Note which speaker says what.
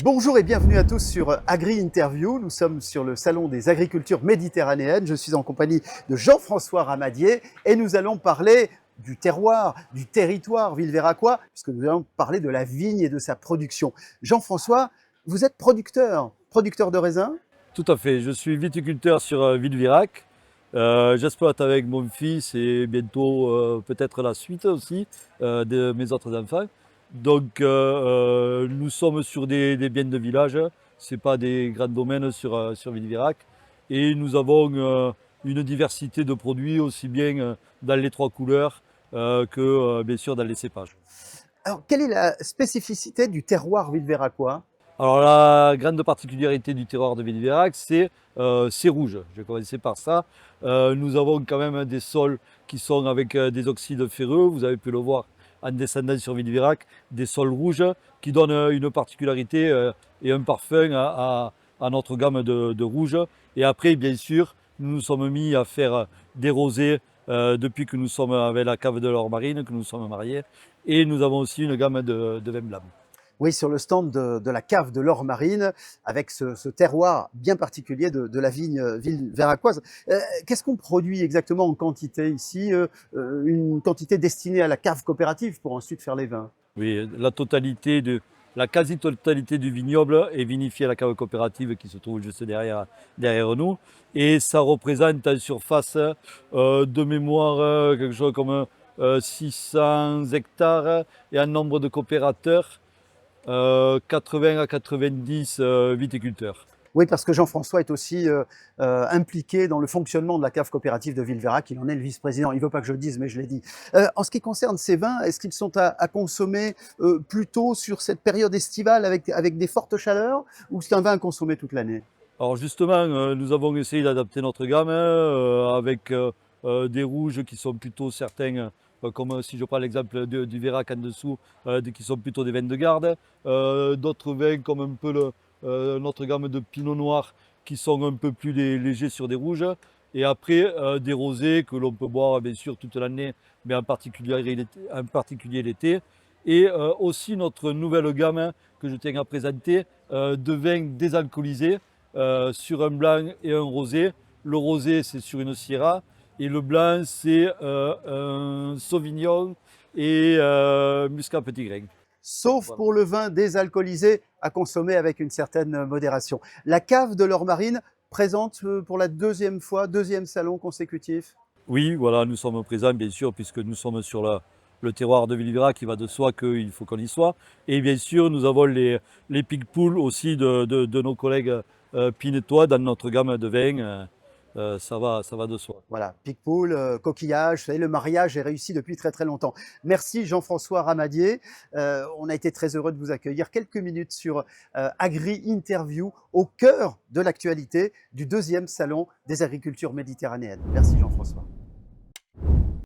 Speaker 1: Bonjour et bienvenue à tous sur Agri Interview. Nous sommes sur le salon des agricultures méditerranéennes. Je suis en compagnie de Jean-François Ramadier et nous allons parler du terroir, du territoire villeveracois, puisque nous allons parler de la vigne et de sa production. Jean-François, vous êtes producteur de raisins?
Speaker 2: Tout à fait, je suis viticulteur sur Villevirac. J'exploite avec mon fils et bientôt peut-être la suite aussi de mes autres enfants. Donc nous sommes sur des biens de village, ce n'est pas des grands domaines sur Villevirac. Et nous avons une diversité de produits aussi bien dans les trois couleurs que bien sûr dans les cépages.
Speaker 1: Alors, quelle est la spécificité du terroir villeveracois?
Speaker 2: Alors la grande particularité du terroir de Villeverac, c'est rouge. Je vais commencer par ça. Nous avons quand même des sols qui sont avec des oxydes ferreux. Vous avez pu le voir en descendant sur Villeverac, des sols rouges qui donnent une particularité et un parfum à notre gamme de rouge. Et après, bien sûr, nous nous sommes mis à faire des rosés depuis que nous sommes avec la cave de l'Or Marine, que nous sommes mariés. Et nous avons aussi une gamme de vin blanc.
Speaker 1: Oui, sur le stand de la cave de l'Or Marine, avec ce terroir bien particulier de la vigne villeveracoise. Qu'est-ce qu'on produit exactement en quantité ici? Une quantité destinée à la cave coopérative pour ensuite faire les vins.
Speaker 2: Oui, la quasi-totalité du vignoble est vinifiée à la cave coopérative qui se trouve juste derrière nous. Et ça représente en surface de mémoire quelque chose comme 600 hectares et un nombre de coopérateurs, 80 à 90 viticulteurs.
Speaker 1: Oui, parce que Jean-François est aussi impliqué dans le fonctionnement de la cave coopérative de Villeverac. Il en est le vice-président. Il ne veut pas que je le dise, mais je l'ai dit. En ce qui concerne ces vins, est-ce qu'ils sont à consommer plutôt sur cette période estivale avec des fortes chaleurs, ou c'est un vin à consommer toute l'année?
Speaker 2: Alors justement, nous avons essayé d'adapter notre gamme avec des rouges qui sont plutôt certains, comme si je prends l'exemple du Vérac en dessous, qui sont plutôt des vins de garde. D'autres vins comme un peu notre gamme de Pinot Noir qui sont un peu plus légers sur des rouges. Et après, des rosés que l'on peut boire bien sûr toute l'année, mais en particulier l'été. Et aussi notre nouvelle gamme que je tiens à présenter de vins désalcoolisés sur un blanc et un rosé. Le rosé, c'est sur une Syrah et le blanc, c'est un Sauvignon et Muscat petit grain.
Speaker 1: Sauf
Speaker 2: Voilà.
Speaker 1: pour le vin désalcoolisé à consommer avec une certaine modération. La cave de l'Or Marine présente pour la deuxième salon consécutif.
Speaker 2: Oui, voilà, nous sommes présents, bien sûr, puisque nous sommes sur le terroir de Villeverac, qui va de soi qu'il faut qu'on y soit. Et bien sûr, nous avons les pig-poules aussi de nos collègues pinetois dans notre gamme de vins. Ça va de soi.
Speaker 1: Voilà, Picpoul, coquillage, vous savez, le mariage est réussi depuis très très longtemps. Merci Jean-François Ramadier. On a été très heureux de vous accueillir quelques minutes sur Agri Interview, au cœur de l'actualité du deuxième salon des agricultures méditerranéennes. Merci Jean-François.